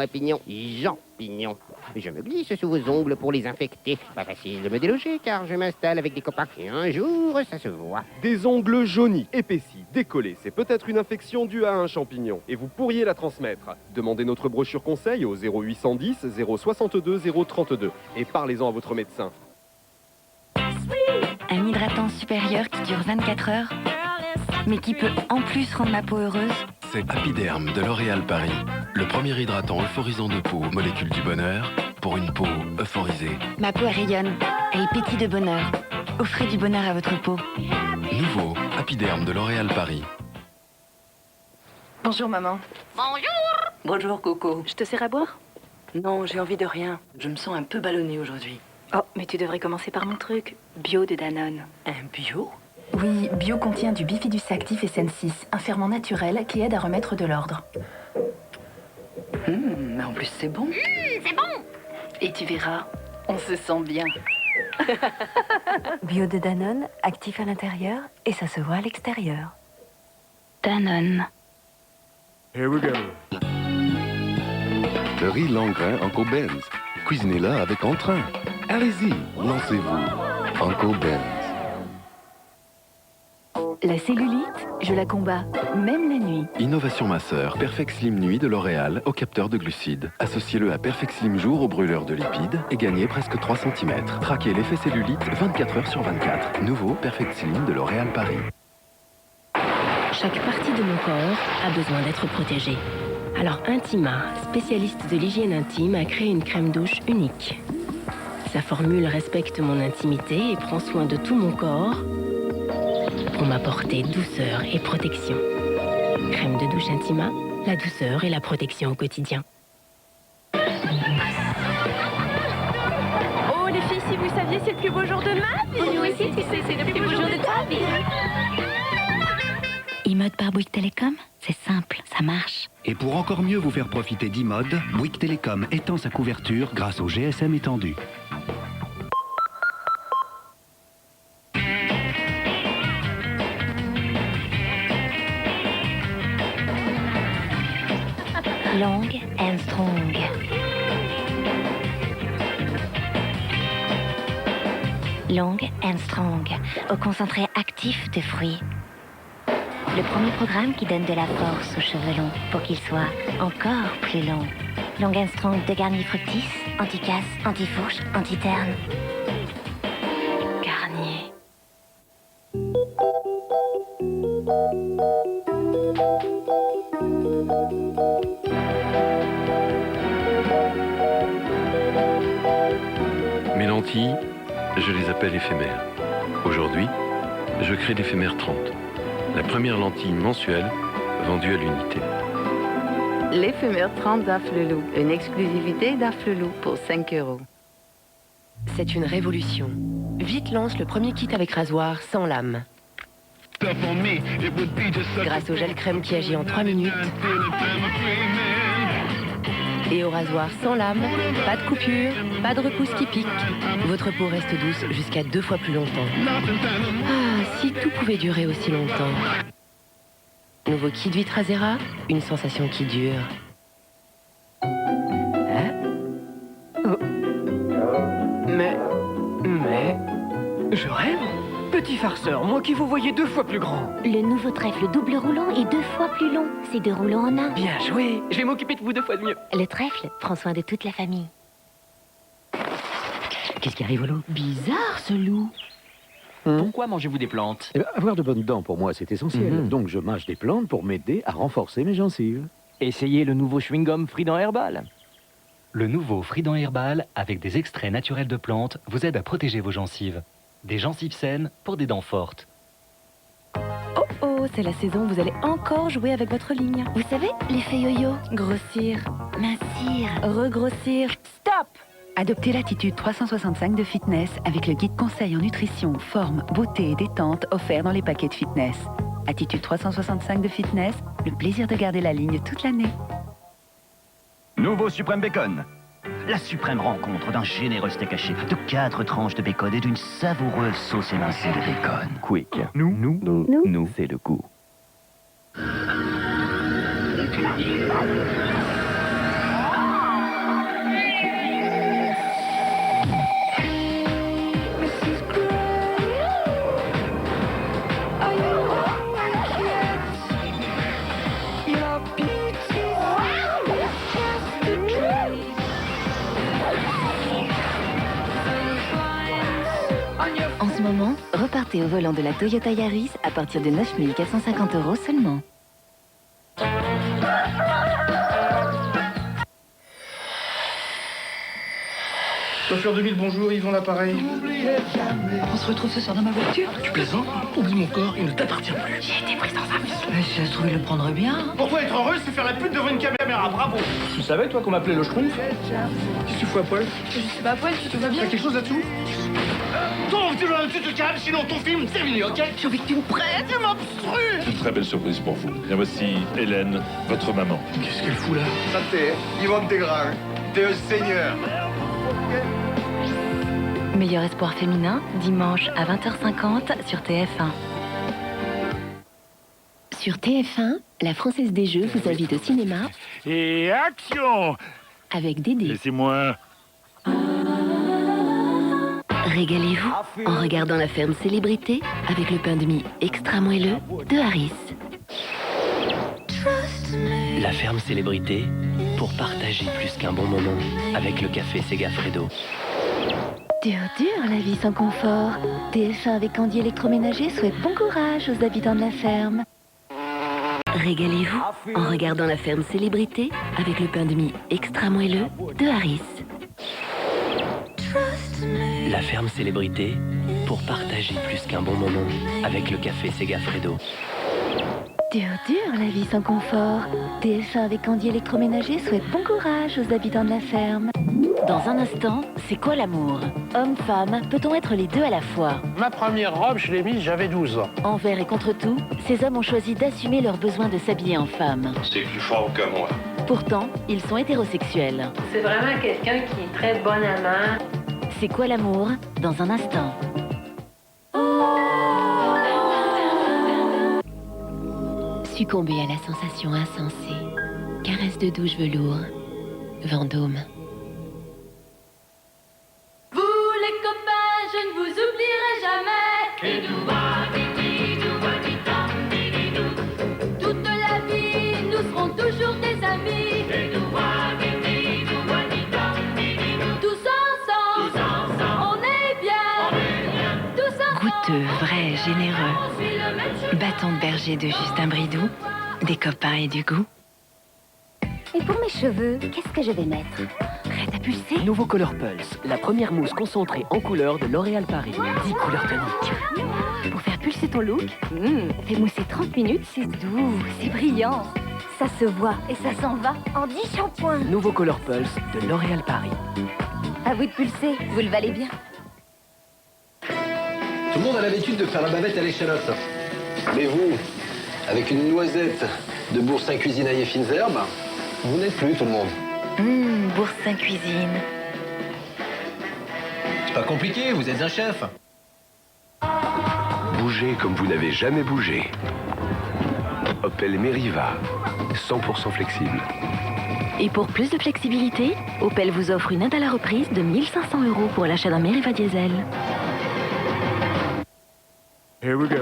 moi, Pignon. Jean Pignon. Je me glisse sous vos ongles pour les infecter. Pas facile de me déloger car je m'installe avec des copains. Et un jour, ça se voit. Des ongles jaunis, épaissis, décollés, c'est peut-être une infection due à un champignon. Et vous pourriez la transmettre. Demandez notre brochure conseil au 0810 062 032 et parlez-en à votre médecin. Un hydratant supérieur qui dure 24 heures, mais qui peut en plus rendre ma peau heureuse. C'est Happyderm de L'Oréal Paris. Le premier hydratant euphorisant de peau, molécule du bonheur, pour une peau euphorisée. Ma peau rayonne, elle pétille de bonheur. Offrez du bonheur à votre peau. Nouveau Happyderm de L'Oréal Paris. Bonjour maman. Bonjour. Bonjour Coco. Je te sers à boire? Non, j'ai envie de rien. Je me sens un peu ballonnée aujourd'hui. Oh, mais tu devrais commencer par mon truc. Bio de Danone. Un bio? Oui, bio contient du bifidus actif et SN6, un ferment naturel qui aide à remettre de l'ordre. Mais en plus c'est bon. C'est bon. Et tu verras, on se sent bien. Bio de Danone, actif à l'intérieur et ça se voit à l'extérieur. Danone. Here we go. Le riz Langrin Uncle Ben's. Cuisinez-le avec entrain. Allez-y, lancez-vous. Uncle Ben's. La cellulite, je la combats, même la nuit. Innovation masseur, Perfect Slim Nuit de L'Oréal au capteur de glucides. Associez-le à Perfect Slim Jour au brûleur de lipides et gagnez presque 3 cm. Traquez l'effet cellulite 24 heures sur 24. Nouveau Perfect Slim de L'Oréal Paris. Chaque partie de mon corps a besoin d'être protégée. Alors Intima, spécialiste de l'hygiène intime, a créé une crème douche unique. Sa formule respecte mon intimité et prend soin de tout mon corps pour m'apporter douceur et protection. Crème de douche Intima, la douceur et la protection au quotidien. Oh les filles, si vous saviez, c'est le plus beau jour de ma vie. Nous aussi, tu sais, c'est le plus beau jour de ta vie. E-mode par Bouygues Télécom, c'est simple, ça marche. Et pour encore mieux vous faire profiter d'e-mode, Bouygues Télécom étend sa couverture grâce au GSM étendu. Long and strong. Long and strong, au concentré actif de fruits. Le premier programme qui donne de la force aux cheveux longs pour qu'ils soient encore plus longs. Long and strong de Garnier Fructis, anti-casse, anti-fourche, anti-terne. Garnier. Mes lentilles, je les appelle éphémères. Aujourd'hui, je crée l'éphémère 30. La première lentille mensuelle vendue à l'unité. L'éphémère 30 d'Afflelou. Une exclusivité d'Afflelou pour 5 €. C'est une révolution. Vite lance le premier kit avec rasoir sans lame. Grâce au gel crème qui agit en 3 minutes. Et au rasoir sans lame, pas de coupure, pas de repousse qui pique. Votre peau reste douce jusqu'à 2 fois plus longtemps. Ah, si tout pouvait durer aussi longtemps. Nouveau kit Vitrazera, une sensation qui dure. Hein? Oh. Mais... Je rêve? Petit farceur, moi qui vous voyais 2 fois plus grand. Le nouveau trèfle double roulant est 2 fois plus long. C'est 2 roulants en un. Bien joué, je vais m'occuper de vous 2 fois de mieux. Le trèfle prend soin de toute la famille. Qu'est-ce qui arrive au loup? Bizarre ce loup. Pourquoi mangez-vous des plantes? Avoir de bonnes dents pour moi, c'est essentiel. Donc je mâche des plantes pour m'aider à renforcer mes gencives. Essayez le nouveau chewing-gum Frident Herbal. Le nouveau Frident Herbal, avec des extraits naturels de plantes, vous aide à protéger vos gencives. Des gencives saines pour des dents fortes. Oh oh, c'est la saison, vous allez encore jouer avec votre ligne. Vous savez, l'effet yo-yo. Grossir, Mincir. regrossir. Stop! Adoptez l'attitude 365 de fitness avec le guide conseil en nutrition, forme, beauté et détente offert dans les paquets de fitness. Attitude 365 de fitness, le plaisir de garder la ligne toute l'année. Nouveau Suprême Bacon. La suprême rencontre d'un généreux steak haché, de 4 tranches de bacon et d'une savoureuse sauce émincée de bacon. Quick. Nous, c'est le goût. moment, repartez au volant de la Toyota Yaris à partir de 9 450 € seulement. Chauffeur 2000, bonjour, Yvon l'appareil. On se retrouve ce soir dans ma voiture. Tu plaisantes? Oublie mon corps, il ne t'appartient plus. J'ai été prise dans un vice. Mais si ça se trouve, il le prendrait bien. Pour toi, être heureux, c'est faire la pute devant une caméra, bravo. Tu savais, toi, qu'on m'appelait le Schtroumpf? Qu'est-ce que tu fous à poil? Je sais pas à poil, tout va bien. T'as quelque chose là-dessous? Ton, tu te calmes, sinon ton film, c'est terminé, ok? J'ai envie que tu me prêtes. Tu m'obstrues. Une très belle surprise pour vous. Bien voici Hélène, votre maman. Qu'est-ce qu'elle fout là? Ça t'es, Yvonne Desgranges. T'es un seigneur. Meilleur espoir féminin, dimanche à 20h50 sur TF1. Sur TF1, la Française des Jeux vous invite au cinéma Et action! avec Dédé. Laissez-moi. Régalez-vous en regardant La Ferme Célébrité avec le pain de mie extra moelleux de Harris. La ferme célébrité pour partager plus qu'un bon moment avec le café Segafredo. Dur, la vie sans confort. TF1 avec Candy électroménager souhaite bon courage aux habitants de la ferme. Régalez-vous en regardant La Ferme Célébrité avec le pain de mie extra moelleux de Harris. La ferme célébrité pour partager plus qu'un bon moment avec le café Segafredo. Dur, la vie sans confort. TF1 avec Candy électroménager souhaite bon courage aux habitants de la ferme. Dans un instant, c'est quoi l'amour? Homme-femme, peut-on être les deux à la fois? Ma première robe, je l'ai mise, j'avais 12 ans. Envers et contre tout, ces hommes ont choisi d'assumer leur besoin de s'habiller en femme. C'est plus fort que moi. Pourtant, ils sont hétérosexuels. C'est vraiment quelqu'un qui est très bon amant. C'est quoi l'amour? Dans un instant. Succomber à la sensation insensée. Caresse de douche velours. Vendôme. Vous les copains, je ne vous oublierai jamais. Toute la vie, nous serons toujours des amis. Tous ensemble, on est bien. Tous ensemble. Goûteux, vrai, généreux. Bâton de berger de Justin Bridou. Des copains et du goût. Et pour mes cheveux, qu'est-ce que je vais mettre? Prête à pulser? Nouveau Color Pulse, la première mousse concentrée en couleurs de L'Oréal Paris. 10 couleurs toniques. Pour faire pulser ton look, fais mousser 30 minutes, c'est doux, c'est brillant. Ça se voit et ça s'en va en 10 shampoings. Nouveau Color Pulse de L'Oréal Paris. À vous de pulser, vous le valez bien. Tout le monde a l'habitude de faire la bavette à l'échalote. Mais vous, avec une noisette de Boursin Cuisinaille et fines herbes, vous n'êtes plus tout le monde. Boursin cuisine. C'est pas compliqué, vous êtes un chef. Bougez comme vous n'avez jamais bougé. Opel Meriva, 100% flexible. Et pour plus de flexibilité, Opel vous offre une aide à la reprise de 1 500 € pour l'achat d'un Meriva diesel. Here we go.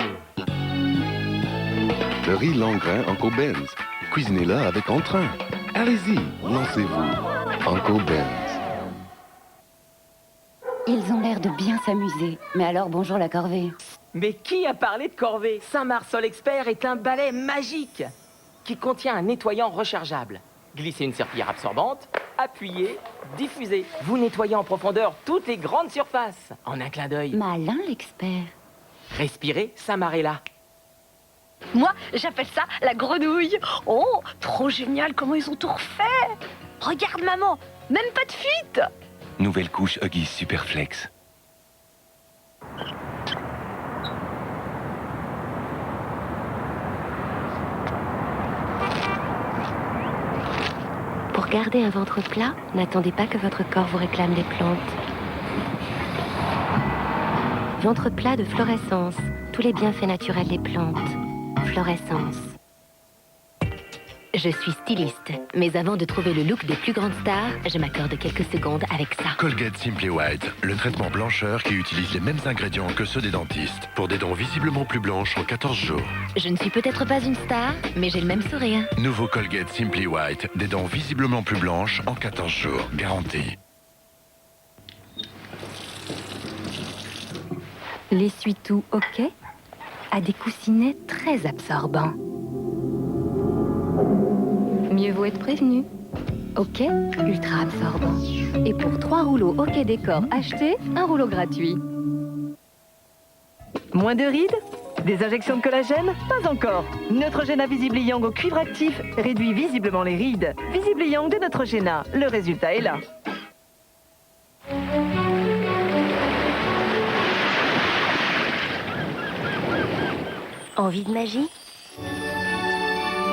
Le riz Langrin Uncle Ben's. Cuisinez-la avec entrain. Allez-y, lancez-vous. Uncle Ben's. Ils ont l'air de bien s'amuser. Mais alors, bonjour la corvée. Mais qui a parlé de corvée? Saint-Marsol Expert est un balai magique qui contient un nettoyant rechargeable. Glissez une serpillière absorbante, appuyez, diffusez. Vous nettoyez en profondeur toutes les grandes surfaces en un clin d'œil. Malin l'expert. Respirez, Samarella. Moi, j'appelle ça la grenouille. Oh, trop génial, comment ils ont tout refait. Regarde maman, même pas de fuite. Nouvelle couche Huggies Superflex. Pour garder un ventre plat, n'attendez pas que votre corps vous réclame des plantes. Ventre plat de Florescence. Tous les bienfaits naturels des plantes. Florescence. Je suis styliste, mais avant de trouver le look des plus grandes stars, je m'accorde quelques secondes avec ça. Colgate Simply White, le traitement blancheur qui utilise les mêmes ingrédients que ceux des dentistes, pour des dents visiblement plus blanches en 14 jours. Je ne suis peut-être pas une star, mais j'ai le même sourire. Nouveau Colgate Simply White, des dents visiblement plus blanches en 14 jours, garantie. L'essuie-tout OK a des coussinets très absorbants. Mieux vaut être prévenu. OK, ultra absorbant. Et pour 3 rouleaux OK Décor achetés, un rouleau gratuit. Moins de rides? Des injections de collagène? Pas encore. Neutrogena Visibli-Yang au cuivre actif réduit visiblement les rides. Visibli-Yang de Neutrogena, le résultat est là. Envie de magie?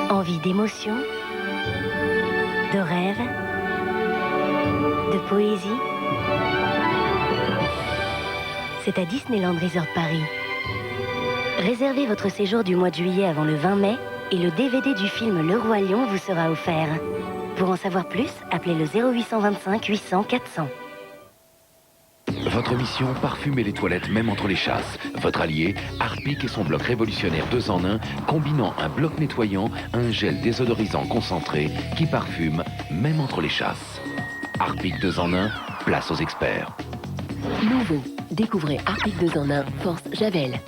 Envie d'émotion? De rêve? De poésie? C'est à Disneyland Resort Paris. Réservez votre séjour du mois de juillet avant le 20 mai et le DVD du film Le Roi Lion vous sera offert. Pour en savoir plus, appelez le 0825 800 400. Votre mission, parfumer les toilettes même entre les chasses. Votre allié, Harpic et son bloc révolutionnaire 2 en 1, combinant un bloc nettoyant à un gel désodorisant concentré qui parfume même entre les chasses. Harpic 2 en 1, place aux experts. Nouveau, découvrez Harpic 2 en 1, Force Javel.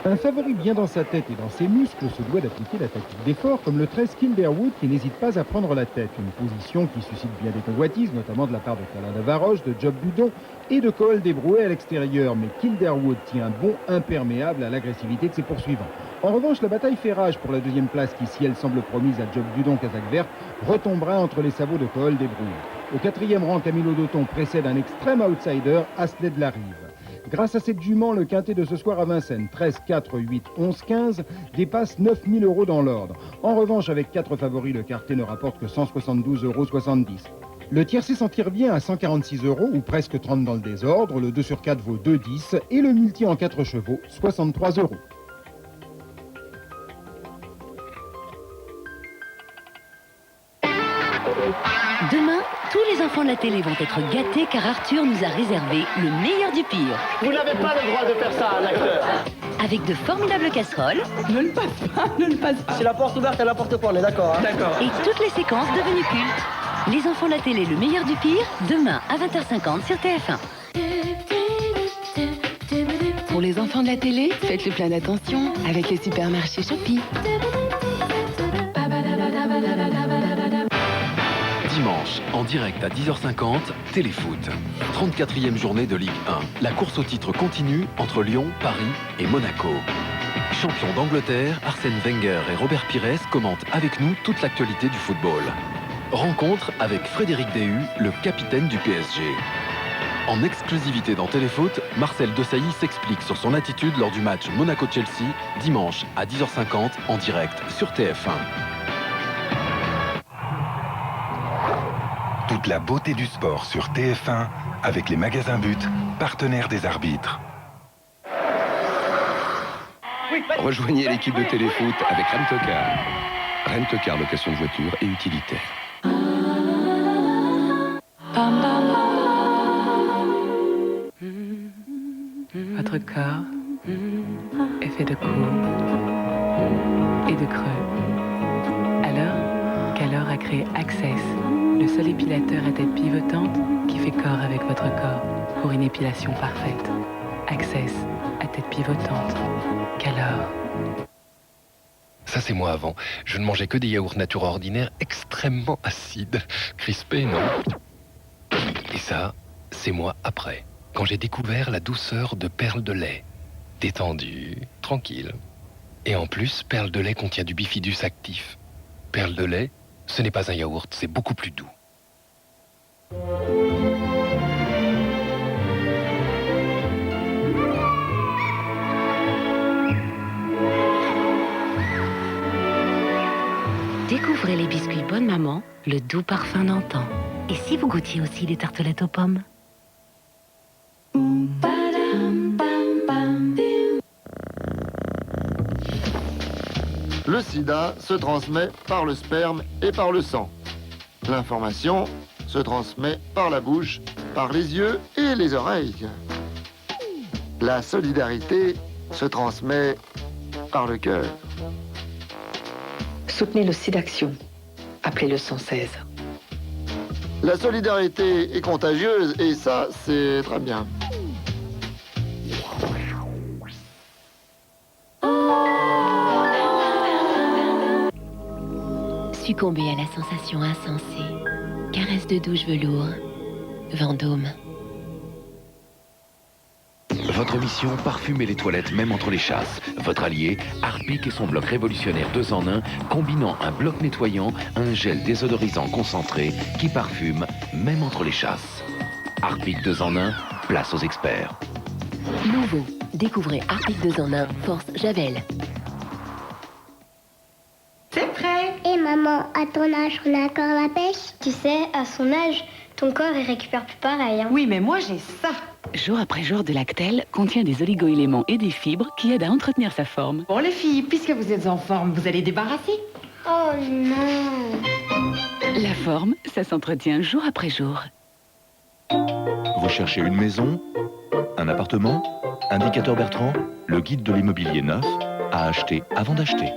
Un favori bien dans sa tête et dans ses muscles se doit d'appliquer la tactique d'effort comme le 13 Kilderwood qui n'hésite pas à prendre la tête. Une position qui suscite bien des convoitises, notamment de la part de Calin Davaroche, de Job Budon et de Coel Débrouet à l'extérieur. Mais Kilderwood tient bon imperméable à l'agressivité de ses poursuivants. En revanche, la bataille fait rage pour la 2e place qui, si elle semble promise à Job Budon Casaque Verte, retombera entre les sabots de Coel Débrouet. Au 4e rang, Camilo Dauton précède un extrême outsider, Asley de la Rive. Grâce à cette jument, le quintet de ce soir à Vincennes, 13, 4, 8, 11, 15, dépasse 9 000 € dans l'ordre. En revanche, avec 4 favoris, le quartet ne rapporte que 172,70 €. Le tiercé s'en tire bien à 146 € ou presque 30 dans le désordre. Le 2 sur 4 vaut 2,10 et le multi en 4 chevaux, 63 €. Demain, tous les enfants de la télé vont être gâtés car Arthur nous a réservé le meilleur du pire. Vous n'avez pas le droit de faire ça, l'acteur. Avec de formidables casseroles. Ne le passe pas, ne le passe pas. C'est la porte ouverte à n'importe quoi, on est d'accord, hein? D'accord. Et toutes les séquences devenues cultes. Les enfants de la télé, le meilleur du pire, demain à 20h50 sur TF1. Pour les enfants de la télé, faites le plein d'attention avec les supermarchés Shopee. Dimanche, en direct à 10h50, Téléfoot. 34e journée de Ligue 1. La course au titre continue entre Lyon, Paris et Monaco. Champion d'Angleterre, Arsène Wenger et Robert Pires commentent avec nous toute l'actualité du football. Rencontre avec Frédéric Déhu, le capitaine du PSG. En exclusivité dans Téléfoot, Marcel Desailly s'explique sur son attitude lors du match Monaco-Chelsea, dimanche à 10h50 en direct sur TF1. Toute la beauté du sport sur TF1 avec les magasins But, partenaires des arbitres. Rejoignez l'équipe de Téléfoot avec Rentecar. Rentecar, location de voiture et utilitaire. Votre corps est fait de courbes et de creux. Alors, Calor a créé Access, le seul épilateur à tête pivotante qui fait corps avec votre corps pour une épilation parfaite. Access à tête pivotante. Calor. Ça, c'est moi avant. Je ne mangeais que des yaourts nature ordinaires extrêmement acides. Crispés, non? Et ça, c'est moi après. Quand j'ai découvert la douceur de Perle de lait. Détendu, tranquille. Et en plus, Perle de lait contient du bifidus actif. Perle de lait, ce n'est pas un yaourt, c'est beaucoup plus doux. Découvrez les biscuits Bonne Maman, le doux parfum d'antan. Et si vous goûtiez aussi des tartelettes aux pommes? Le sida se transmet par le sperme et par le sang. L'information se transmet par la bouche, par les yeux et les oreilles. La solidarité se transmet par le cœur. Soutenez le SIDAction. Appelez le 116. La solidarité est contagieuse et ça, c'est très bien. Succomber à la sensation insensée. Caresse de douche velours. Vendôme. Votre mission, parfumer les toilettes même entre les chasses. Votre allié, Harpic et son bloc révolutionnaire 2 en 1, combinant un bloc nettoyant, un gel désodorisant concentré qui parfume même entre les chasses. Harpic 2 en 1, place aux experts. Nouveau. Découvrez Harpic 2 en 1, Force Javel. C'est prêt. Et maman, à ton âge, on a encore la pêche? Tu sais, à son âge, ton corps, il récupère plus pareil. Hein. Oui, mais moi, j'ai ça. Jour après jour de Lactel contient des oligo-éléments et des fibres qui aident à entretenir sa forme. Bon, les filles, puisque vous êtes en forme, vous allez débarrasser. Oh non. La forme, ça s'entretient jour après jour. Vous cherchez une maison? Un appartement? Indicateur Bertrand? Le guide de l'immobilier neuf à acheter avant d'acheter.